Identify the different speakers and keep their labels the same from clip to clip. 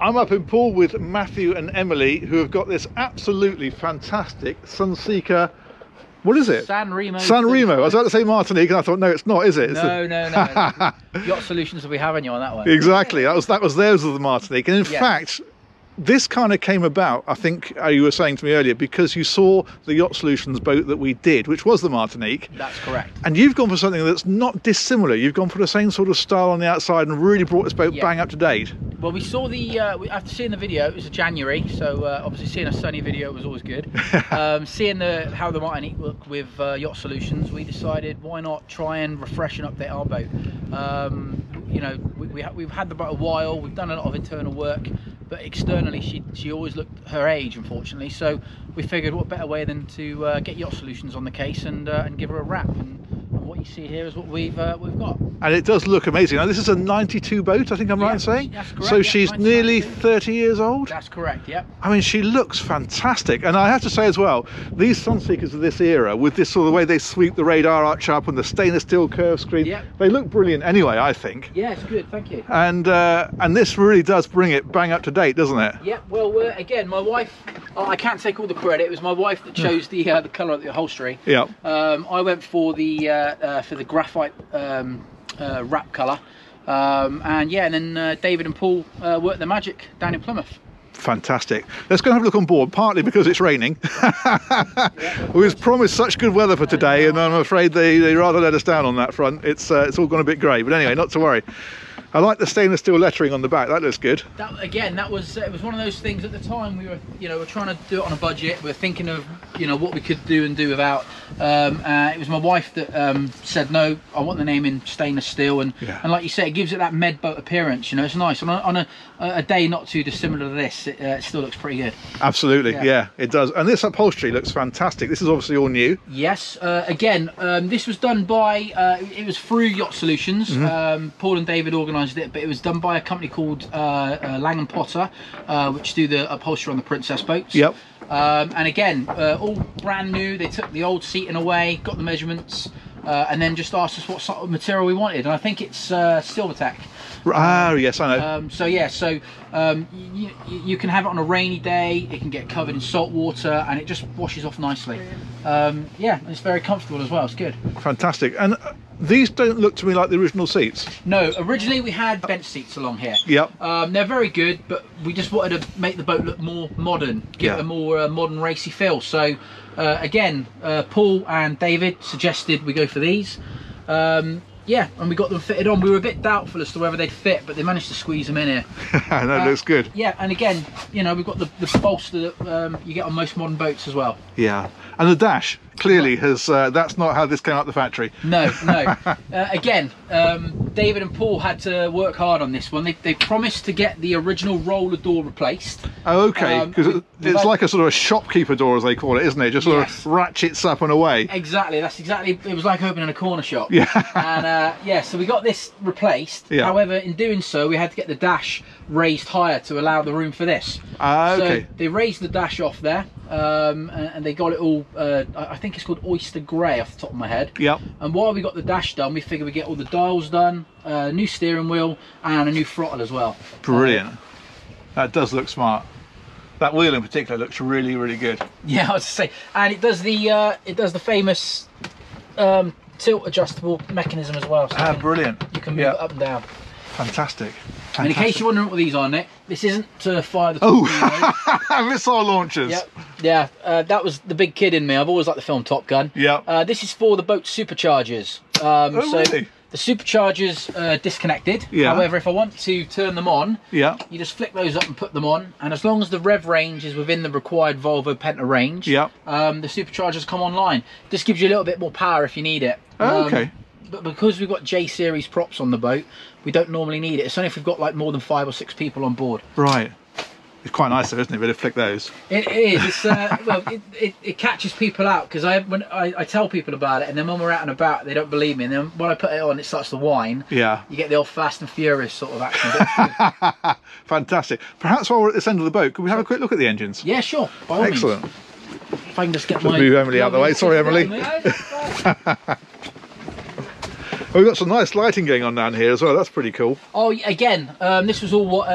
Speaker 1: I'm up in Poole with Matthew and Emily, who have got this absolutely fantastic Sunseeker. What is it?
Speaker 2: San Remo.
Speaker 1: San Remo. I was about to say Martinique, and I thought, no, it's not, is it? It's
Speaker 2: no. Yacht Solutions will be having you on that one.
Speaker 1: Exactly. That was theirs of the Martinique, and in fact, this kind of came about, I think you were saying to me earlier, because you saw the Yacht Solutions boat that we did, which was the Martinique.
Speaker 2: That's correct.
Speaker 1: And you've gone for something that's not dissimilar. You've gone for the same sort of style on the outside and really brought this boat bang up to date.
Speaker 2: Well, we saw the, after seeing the video, it was January, so obviously seeing a sunny video was always good. Seeing how the Martinique looked with Yacht Solutions, we decided why not try and refresh and update our boat. You know, we've had the boat a while, we've done a lot of internal work, but externally she always looked her age, unfortunately. So we figured what better way than to get Yacht Solutions on the case and give her a wrap. And what you see here is what we've got.
Speaker 1: And it does look amazing. Now this is a 92 boat, I think I'm right in saying?
Speaker 2: That's correct.
Speaker 1: So she's nearly 30 years old?
Speaker 2: That's correct, yep.
Speaker 1: I mean, she looks fantastic. And I have to say as well, these Sunseekers of this era, with this sort of way they sweep the radar arch up and the stainless steel curved screen, they look brilliant anyway, I think.
Speaker 2: Yeah, it's good, thank you.
Speaker 1: And this really does bring it bang up to date, doesn't it?
Speaker 2: Yeah, well, again, my wife, I can't take all the credit. It was my wife that chose the colour of the upholstery.
Speaker 1: Yeah.
Speaker 2: I went for the graphite wrap colour, and then David and Paul worked their magic down in Plymouth.
Speaker 1: Fantastic. Let's go and have a look on board, partly because it's raining. We was promised such good weather for today, and I'm afraid they rather let us down on that front. It's all gone a bit grey, but anyway, not to worry. I like the stainless steel lettering on the back. That looks good. That was it was one of those things at the time. We were we're trying to do it on a budget. We're thinking of what we could do and do without. It was my wife that said no. I want the name in stainless steel, and like you say, it gives it that med boat appearance. It's nice. On a day not too dissimilar to this, it still looks pretty good. Absolutely, yeah, it does. And this upholstery looks fantastic. This is obviously all new.
Speaker 2: Yes. Again, this was done by. It was through Yacht Solutions. Paul and David organised it, but it was done by a company called Lang & Potter, which do the upholstery on the Princess boats. Yep. And again, all brand new. They took the old seating away, got the measurements, and then just asked us what sort of material we wanted. And I think it's Silvertech.
Speaker 1: Yes, I know.
Speaker 2: You can have it on a rainy day. It can get covered in salt water, and it just washes off nicely. It's very comfortable as well. It's good.
Speaker 1: Fantastic. And these don't look to me like the original seats.
Speaker 2: No, originally we had bench seats along here. Yep. They're very good, but we just wanted to make the boat look more modern, give it a more modern racy feel. So again, Paul and David suggested we go for these. And we got them fitted on. We were a bit doubtful as to whether they'd fit, but they managed to squeeze them in here.
Speaker 1: That looks good.
Speaker 2: Yeah, and again, we've got the bolster that you get on most modern boats as well.
Speaker 1: Yeah, and the dash clearly has. That's not how this came out the factory.
Speaker 2: No. Again, David and Paul had to work hard on this one. They promised to get the original roller door replaced. Oh, okay,
Speaker 1: because it's like a sort of a shopkeeper door, as they call it, isn't it? Just sort of ratchets up and away.
Speaker 2: Exactly. That's exactly. It was like opening a corner shop. Yeah. And so we got this replaced. Yeah. However, in doing so, we had to get the dash raised higher to allow the room for this. Okay. So they raised the dash off there, and they got it all. I think it's called oyster grey off the top of my head. Yep. And while we got the dash done, we figured we get all the dials done, new steering wheel, and a new throttle as well. Brilliant.
Speaker 1: That does look smart. That wheel in particular looks really, really good.
Speaker 2: Yeah, I was to say, and it does the famous tilt adjustable mechanism as well. So
Speaker 1: brilliant.
Speaker 2: You can move it up and down.
Speaker 1: Fantastic.
Speaker 2: And in case you're wondering what these are, Nick, this isn't to fire the torpedoes.
Speaker 1: Missile launchers.
Speaker 2: Yep. Yeah, that was the big kid in me. I've always liked the film Top Gun. Yeah. This is for the boat superchargers.
Speaker 1: Really?
Speaker 2: The superchargers disconnected. Yeah. However, if I want to turn them on, you just flick those up and put them on. And as long as the rev range is within the required Volvo Penta range, the superchargers come online. Just gives you a little bit more power if you need it.
Speaker 1: Okay.
Speaker 2: But because we've got J series props on the boat, we don't normally need it. It's only if we've got like more than 5 or 6 people on board. Right.
Speaker 1: It's quite nice though, isn't it? Really flick those.
Speaker 2: It is. It's, well, it catches people out, because when I tell people about it, and then when we're out and about, they don't believe me. And then when I put it on, it starts to whine. Yeah. You get the old Fast and Furious sort of action.
Speaker 1: Fantastic. Perhaps while we're at this end of the boat, could we have a quick look at the engines?
Speaker 2: Yeah, sure. By all
Speaker 1: Excellent.
Speaker 2: means. If I can just get
Speaker 1: move Emily out of the way. Sorry, Emily. We've got some nice lighting going on down here as well. That's pretty cool.
Speaker 2: Oh, again, this was all what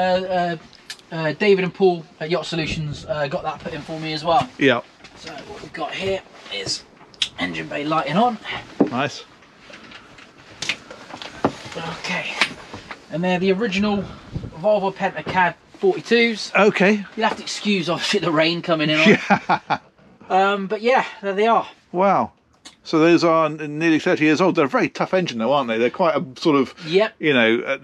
Speaker 2: David and Paul at Yacht Solutions got that put in for me as well.
Speaker 1: Yeah.
Speaker 2: So what we've got here is engine bay lighting on.
Speaker 1: Nice.
Speaker 2: Okay. And they're the original Volvo Penta CAD 42s.
Speaker 1: Okay.
Speaker 2: You'll have to excuse obviously the rain coming in on.
Speaker 1: Yeah.
Speaker 2: But yeah, there they are.
Speaker 1: Wow. So those are nearly 30 years old. They're a very tough engine though, aren't they? They're quite a sort of,
Speaker 2: yep.
Speaker 1: You know,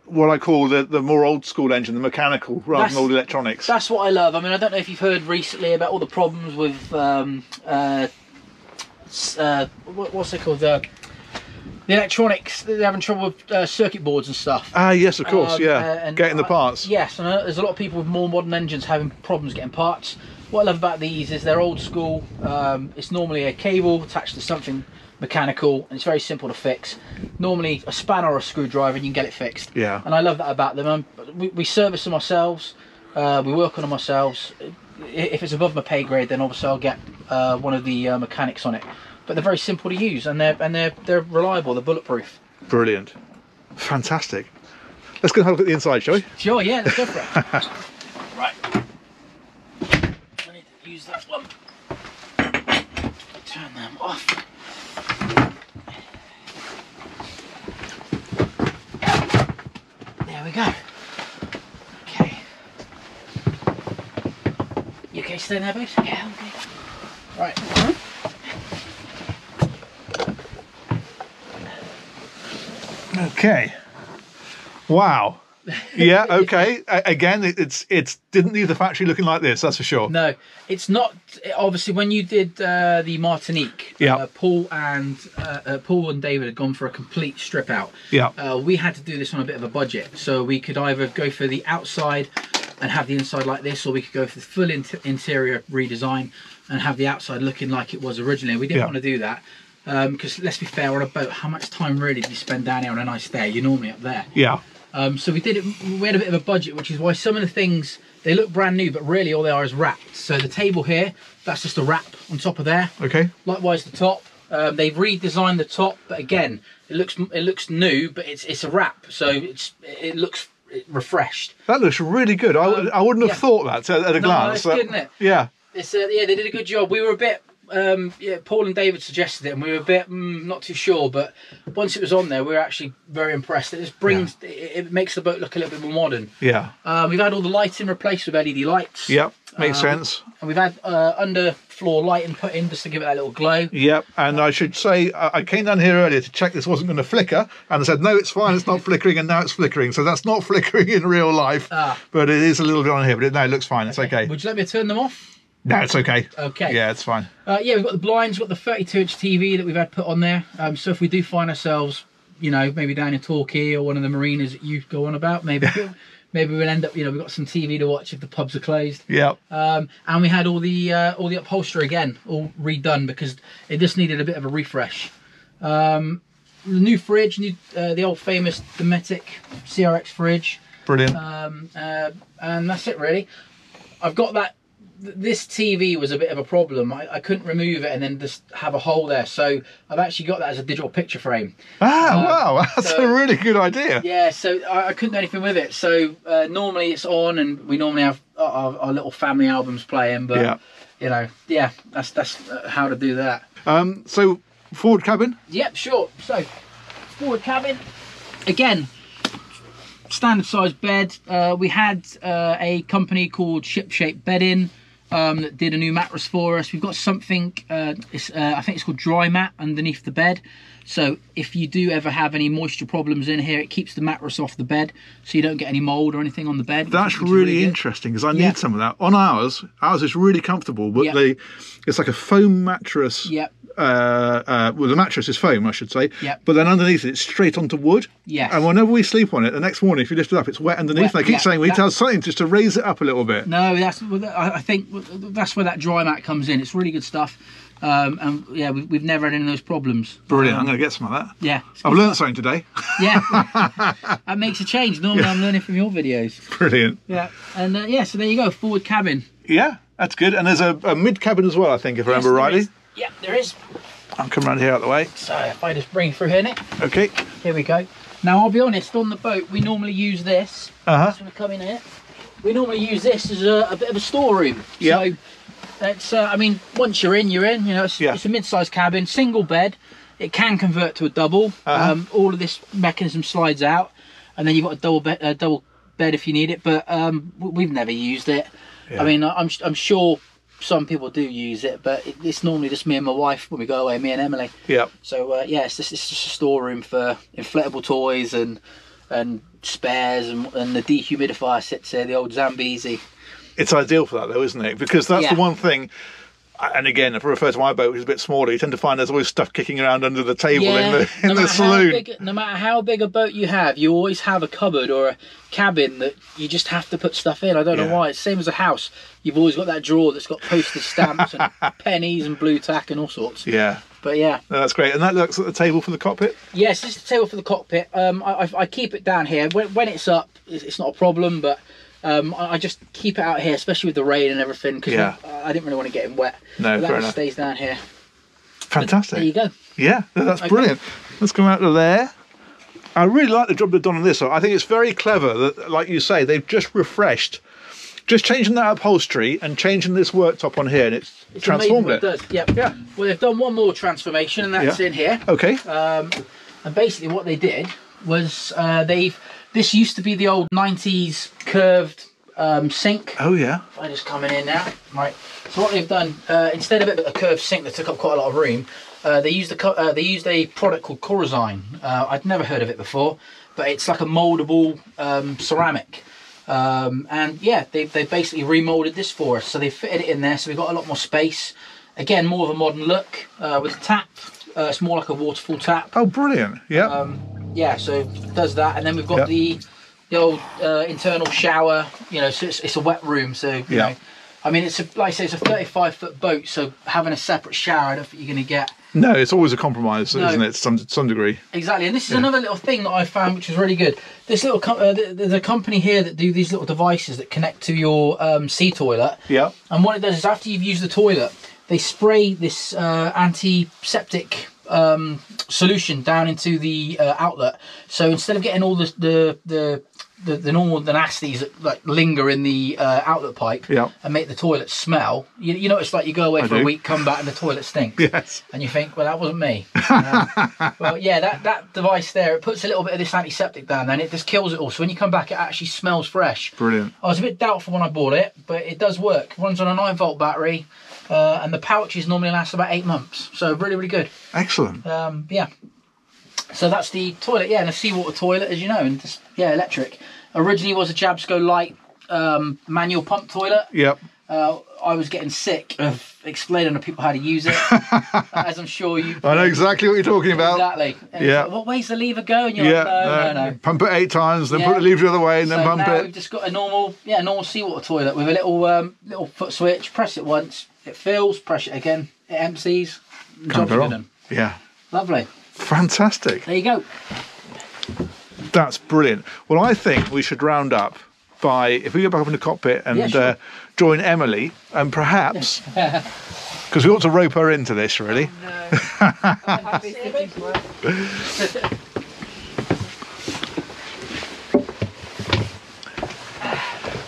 Speaker 1: what I call the more old school engine, the mechanical, rather than all the electronics.
Speaker 2: That's what I love. I mean, I don't know if you've heard recently about all the problems with, what's it called? The electronics, they're having trouble with circuit boards and stuff.
Speaker 1: Ah, yes, of course, yeah.
Speaker 2: And
Speaker 1: getting the parts.
Speaker 2: Yes, and there's a lot of people with more modern engines having problems getting parts. What I love about these is they're old school. It's normally a cable attached to something mechanical, and it's very simple to fix. Normally a spanner or a screwdriver, and you can get it fixed.
Speaker 1: Yeah.
Speaker 2: And I love that about them. We service them ourselves. We work on them ourselves. If it's above my pay grade, then obviously I'll get one of the mechanics on it. But they're very simple to use, and they're reliable. They're bulletproof. Brilliant.
Speaker 1: Fantastic. Let's go and have a look at the inside, shall we?
Speaker 2: Sure. Yeah. Let's go for it. Right. I need to use that one. Turn them off. There we go. Okay. You okay staying there, babe? Yeah, okay. Right.
Speaker 1: Okay. Wow. Yeah. Okay. Again, it didn't leave the factory looking like this. That's for sure.
Speaker 2: No, it's not. Obviously, when you did the Martinique,
Speaker 1: yeah,
Speaker 2: Paul and David had gone for a complete strip out.
Speaker 1: Yeah.
Speaker 2: We had to do this on a bit of a budget, so we could either go for the outside and have the inside like this, or we could go for the full interior redesign and have the outside looking like it was originally. We didn't want to do that. Because let's be fair, on a boat, how much time really do you spend down here on a nice day? You're normally up there.
Speaker 1: Yeah.
Speaker 2: So we did it. We had a bit of a budget, which is why some of the things, they look brand new, but really all they are is wrapped. So the table here, that's just a wrap on top of there.
Speaker 1: Okay.
Speaker 2: Likewise the top. They've redesigned the top, but again, it looks new, but it's a wrap, so it looks refreshed.
Speaker 1: That looks really good. I wouldn't have thought that at a glance.
Speaker 2: That's good, isn't it?
Speaker 1: Yeah.
Speaker 2: It's yeah, they did a good job. We were a bit. Yeah, Paul and David suggested it, and we were a bit not too sure, but once it was on there, we were actually very impressed. It just brings, it makes the boat look a little bit more modern. Yeah. We've had all the lighting replaced with LED lights.
Speaker 1: Yep, makes sense.
Speaker 2: And we've had underfloor lighting put in just to give it that little glow. Yep,
Speaker 1: and I should say, I came down here earlier to check this wasn't going to flicker, and I said, no, it's fine, it's not flickering, and now it's flickering. So that's not flickering in real life, but it is a little bit on here, but no, it looks fine, it's okay.
Speaker 2: Would you let me turn them off?
Speaker 1: No, it's okay.
Speaker 2: Okay.
Speaker 1: Yeah, it's fine.
Speaker 2: Yeah, we've got the blinds, we've got the 32-inch TV that we've had put on there. So if we do find ourselves, you know, maybe down in Torquay or one of the marinas that you go on about, maybe we'll end up, you know, we've got some TV to watch if the pubs are closed. Yeah. And we had all the upholstery again, all redone because it just needed a bit of a refresh. The new fridge, the old famous Dometic CRX fridge. Brilliant. And that's it really. I've got that. This TV was a bit of a problem. I couldn't remove it and then just have a hole there, so I've actually got that as a digital picture frame. Wow, that's a really good idea. Yeah, so I couldn't do anything with it. So normally it's on, and we normally have our little family albums playing, but you know, yeah, that's how to do that. So forward cabin? Yep, sure. So forward cabin, again, standard size bed. We had a company called Ship Shape Bedding that did a new mattress for us. We've got something, I think it's called Dry Mat underneath the bed. So if you do ever have any moisture problems in here, it keeps the mattress off the bed, so you don't get any mold or anything on the bed. That's really interesting, because I need some of that. On ours is really comfortable, but it's like a foam mattress. Yep. Well, the mattress is foam, I should say. Yep. But then underneath it, it's straight onto wood. Yes. And whenever we sleep on it, the next morning, if you lift it up, it's wet underneath. And they keep saying we need to have something just to raise it up a little bit. No, I think that's where that dry mat comes in. It's really good stuff. And yeah, we've never had any of those problems. Brilliant. I'm going to get some of that. Yeah. I've learned something today. Yeah. That makes a change. Normally I'm learning from your videos. Brilliant. Yeah. And yeah, so there you go, forward cabin. Yeah, that's good. And there's a mid cabin as well, I think, if I remember rightly. Yeah, there is. I'll come around here out of the way. So if I just bring through here, Nick. Okay. Here we go. Now I'll be honest, on the boat we normally use this. So we come in here. we normally use this as a bit of a storeroom.
Speaker 1: Yeah.
Speaker 2: So it's, I mean, once you're in, you're in. You know, it's a mid-sized cabin, single bed. It can convert to a double. All of this mechanism slides out, and then you've got a double bed if you need it. But we've never used it. I mean, I'm sure some people do use it, but it's normally just me and my wife when we go away, me and Emily. Yeah. So yeah, it's just a storeroom for inflatable toys and spares, and the dehumidifier sits here, the old Zambezi. It's ideal for that though, isn't it? Because that's the one thing. And again, if I refer to my boat, which is a bit smaller, you tend to find there's always stuff kicking around under the table in the saloon. No matter how big a boat you have, you always have a cupboard or a cabin that you just have to put stuff in. I don't know why. It's the same as a house. You've always got that drawer that's got postage stamps and pennies and blue tack and all sorts. Yeah. But yeah. No, that's great. And that looks at the table for the cockpit? Yes, this is the table for the cockpit. I keep it down here. When it's up, it's not a problem, but I just keep it out here, especially with the rain and everything, because I didn't really want to get him wet. No, fair enough. Stays down here. Fantastic. But there you go. Yeah, that's brilliant. Let's come out to there. I really like the job they've done on this. I think it's very clever that, like you say, they've just refreshed, just changing that upholstery and changing this worktop on here, and it's transformed it. It does. Yep. Yeah. Well, they've done one more transformation, and that's in here. Okay. And basically, what they did was this used to be the old 90s curved sink. Oh yeah. I just coming in now. Right. So what they've done, instead of a curved sink that took up quite a lot of room, they used a product called Corazine. I'd never heard of it before, but it's like a moldable ceramic. And yeah, they basically remolded this for us. So they fitted it in there, so we've got a lot more space. Again, more of a modern look with a tap. It's more like a waterfall tap. Oh, brilliant! Yeah. Yeah, so it does that, and then we've got the old internal shower. You know, so it's a wet room. So you know, I mean, like I say, it's a 35-foot boat. So having a separate shower, I don't think you're going to get. No, it's always a compromise, isn't it? To some degree. Exactly, and this is another little thing that I found, which is really good. This little there's a company here that do these little devices that connect to your sea toilet. Yeah. And what it does is, after you've used the toilet, they spray this antiseptic solution down into the outlet. So instead of getting all the normal nasties that like linger in the outlet pipe and make the toilet smell, you know, it's like you go away for a week, come back and the toilet stinks. Yes. And you think, well, that wasn't me. Well, yeah, that device there, it puts a little bit of this antiseptic down there and it just kills it all. So when you come back, it actually smells fresh. Brilliant. I was a bit doubtful when I bought it, but it does work. It runs on a 9-volt battery. And the pouches normally last about 8 months, so really, really good. Excellent. Yeah. So that's the toilet, and a seawater toilet, as you know, and just, electric. Originally was a Jabsco Light manual pump toilet. Yep. I was getting sick of explaining to people how to use it, as I'm sure you. I know exactly what you're talking about. Exactly. And like, what way's the lever go? And you're like, no. Pump it 8 times, then put the lever the other way, and then pump it. We've just got a normal seawater toilet with a little foot switch. Press it once, it fills. Press it again, it empties. Job's good done. Yeah. Lovely. Fantastic. There you go. That's brilliant. Well, I think we should round up by, if we go back up in the cockpit and join Emily, and perhaps, because we ought to rope her into this, really. Oh, no.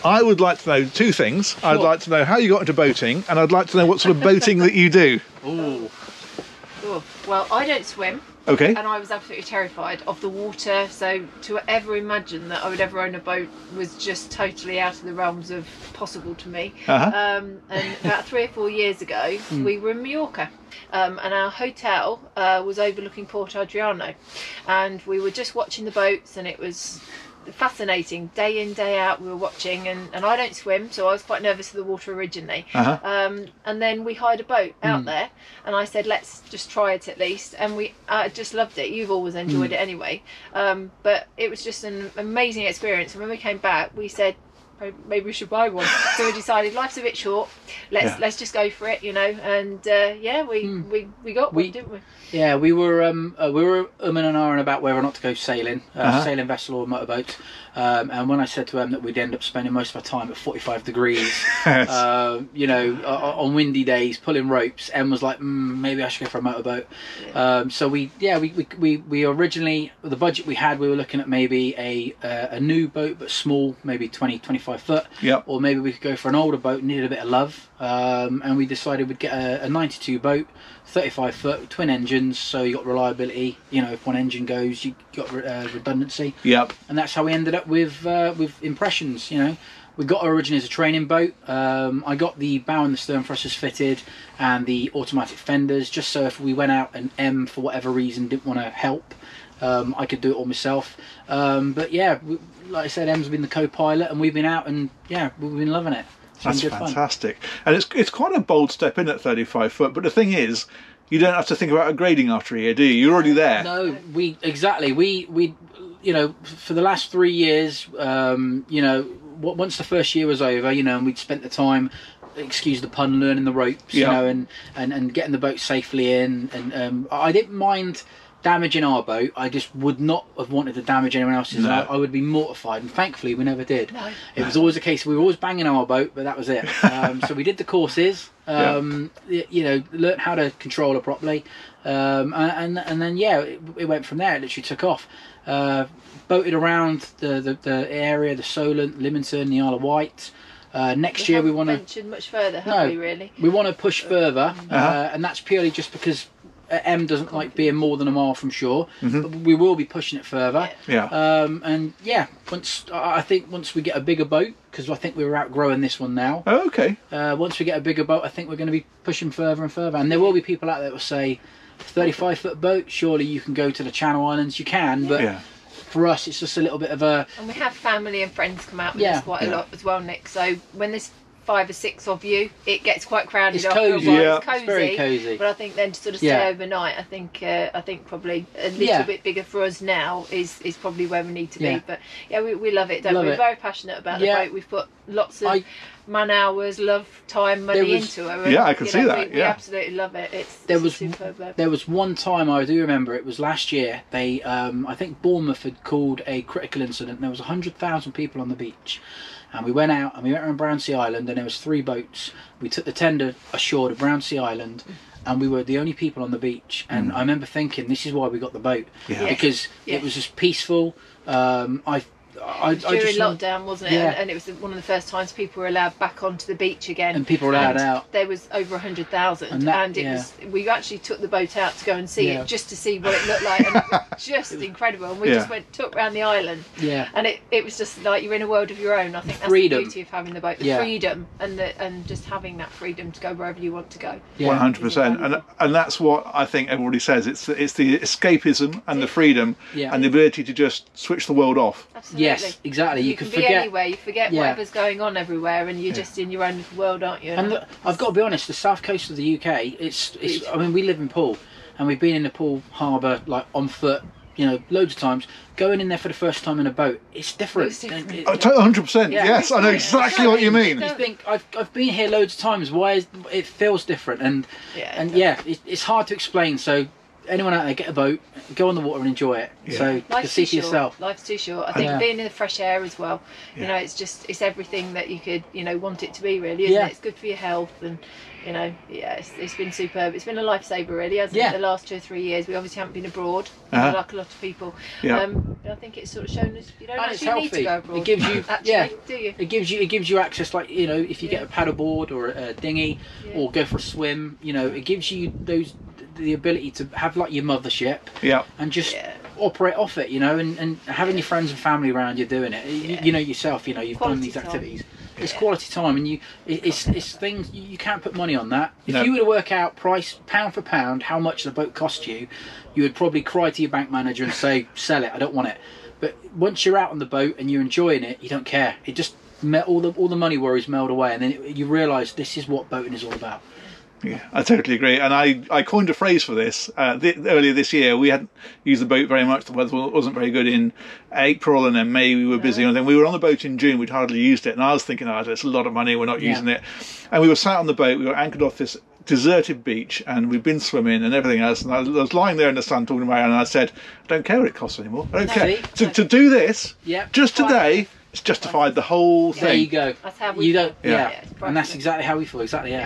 Speaker 2: I would like to know 2 things. Sure. I'd like to know how you got into boating, and I'd like to know what sort of boating that you do. Ooh.
Speaker 3: Oh, well, I don't swim. Okay. And I was absolutely terrified of the water, so to ever imagine that I would ever own a boat was just totally out of the realms of possible to me. And about 3 or 4 years ago, we were in Mallorca, and our hotel was overlooking Port Adriano, and we were just watching the boats, and it was fascinating. Day in, day out we were watching, and I don't swim, so I was quite nervous of the water originally. And then we hired a boat out there, and I said, let's just try it at least, and we just loved it. You've always enjoyed it anyway, but it was just an amazing experience, and when we came back we said, maybe we should buy one. So we decided life's a bit short, let's just go for it, you know, and we got one, didn't we? Yeah, we were and ahhing about whether or not to go sailing, sailing vessel or motorboat. And when I said to Em that we'd end up spending most of our time at 45 degrees, you know, on windy days pulling ropes, Em was like, maybe I should go for a motorboat. So we originally, the budget we had, we were looking at maybe a new boat, but small, maybe 20, 25
Speaker 2: 35 foot.
Speaker 1: Yep.
Speaker 2: Or maybe we could go for an older boat, needed a bit of love, and we decided we'd get a 92 boat, 35 foot, twin engines, so you got reliability. You know, if one engine goes, you got redundancy.
Speaker 1: Yep.
Speaker 2: And that's how we ended up with Impressions. You know, we got it originally as a training boat. I got the bow and the stern thrusters fitted and the automatic fenders, just so if we went out and M for whatever reason didn't want to help, I could do it all myself. But yeah, like I said, M's been the co-pilot and we've been out and yeah, we've been loving it.
Speaker 1: That's fantastic. And it's quite a bold step in at 35 foot, but the thing is, you don't have to think about upgrading after a year, do you? You're already there.
Speaker 2: No, we you know, for the last 3 years, you know, once the first year was over, you know, and we'd spent the time, excuse the pun, learning the ropes, you know, and getting the boat safely in, and I didn't mind damaging our boat. I just would not have wanted to damage anyone else's.
Speaker 1: No.
Speaker 2: I would be mortified, and thankfully we never did.
Speaker 3: No.
Speaker 2: It was always a case we were always banging our boat, but that was it. So we did the courses, you know, learnt how to control her properly, and then yeah, it went from there. It literally took off. Boated around the area, the Solent, Lymington, the Isle of Wight. Next year we want to
Speaker 3: ventured much further, have we really?
Speaker 2: We want to push further, and that's purely just because M doesn't like being more than a mile from shore, but we will be pushing it further. And yeah, I think once we get a bigger boat, because I think we're outgrowing this one now.
Speaker 1: Oh, okay.
Speaker 2: Once we get a bigger boat, I think we're going to be pushing further and further. And there will be people out there that will say, 35 foot boat, surely you can go to the Channel Islands. You can, but for us it's just a little bit of a...
Speaker 3: And we have family and friends come out with us quite a lot as well, Nick. So when there's 5 or 6 of you, it gets quite crowded.
Speaker 2: It's cozy.
Speaker 3: It's cozy.
Speaker 2: It's very cozy.
Speaker 3: But I think then to sort of stay overnight, I think probably a little bit bigger for us now is probably where we need to be. But yeah, we love it, don't we? We're very passionate about the boat. We've put lots of man hours, love, time, money into her. And,
Speaker 1: I can see that.
Speaker 3: We absolutely love it. It's superb.
Speaker 2: There was one time, I do remember, it was last year, they I think Bournemouth had called a critical incident. There was 100,000 people on the beach, and we went out and we went around Brownsea Island, and there was 3 boats. We took the tender ashore to Brownsea Island, and we were the only people on the beach. And I remember thinking, this is why we got the boat, because it was just peaceful.
Speaker 3: During lockdown, wasn't it? And it was one of the first times people were allowed back onto the beach again.
Speaker 2: And people were allowed out.
Speaker 3: There was over 100,000, and it was. We actually took the boat out to go and see it, just to see what it looked like, and it was just incredible. And we just took around the island. And it was just like you're in a world of your own. I think that's the beauty of having the boat, the freedom, and just having that freedom to go wherever you want to go.
Speaker 1: 100%, and that's what I think everybody says. It's the escapism and the freedom and the ability to just switch the world off.
Speaker 3: Absolutely.
Speaker 2: Yes, exactly. You can
Speaker 3: be
Speaker 2: forget
Speaker 3: anywhere. You forget whatever's going on everywhere, and you're just in your own little world, aren't you?
Speaker 2: And I've got to be honest, the south coast of the UK, it's. I mean, we live in Poole, and we've been in the Poole harbour like on foot, you know, loads of times. Going in there for the first time in a boat, it's different.
Speaker 1: 100%. Yes, I know exactly what you mean.
Speaker 2: You think I've been here loads of times. Why it feels different? And it's hard to explain. So anyone out there, get a boat, go on the water and enjoy it. So to see for yourself.
Speaker 3: Life's too short. I think being in the fresh air as well. You know, it's everything that you could want it to be, really, isn't it? It's good for your health, and it's been superb. It's been a lifesaver, really, hasn't it? The last 2 or 3 years. We obviously haven't been abroad, like a lot of people. I think it's sort of shown us you don't actually need to go abroad.
Speaker 2: It gives you
Speaker 3: do you?
Speaker 2: It gives you access, like, you know, if you get a paddleboard or a dinghy or go for a swim, you know, it gives you the ability to have like your mothership and just operate off it, you know, and having your friends and family around you doing it. You know yourself, you know, you've done these activities. It's quality time, and it's things you can't put money on that. If you were to work out price pound for pound how much the boat cost you, you would probably cry to your bank manager and say, sell it, I don't want it. But once you're out on the boat and you're enjoying it, you don't care. It just all the money worries melt away, and then you realise this is what boating is all about.
Speaker 1: Yeah, I totally agree, and I coined a phrase for this earlier this year. We hadn't used the boat very much. The weather wasn't very good in April, and then May we were busy. And then we were on the boat in June. We'd hardly used it, and I was thinking, oh, it's a lot of money. We're not using it. And we were sat on the boat. We were anchored off this deserted beach, and we'd been swimming and everything else. And I was lying there in the sun talking about it, and I said, I don't care what it costs anymore. I don't care. To do this, just today, it's justified the whole thing.
Speaker 2: There you go.
Speaker 3: That's how we feel.
Speaker 2: And that's exactly how we feel. Exactly.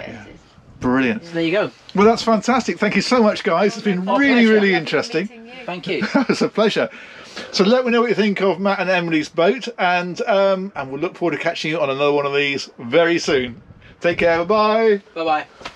Speaker 1: Brilliant.
Speaker 2: So there you go.
Speaker 1: Well, that's fantastic. Thank you so much, guys. It's been really interesting.
Speaker 2: Thank you.
Speaker 1: It's a pleasure. So let me know what you think of Matt and Emily's boat, and we'll look forward to catching you on another one of these very soon. Take care. Bye bye.
Speaker 2: Bye bye.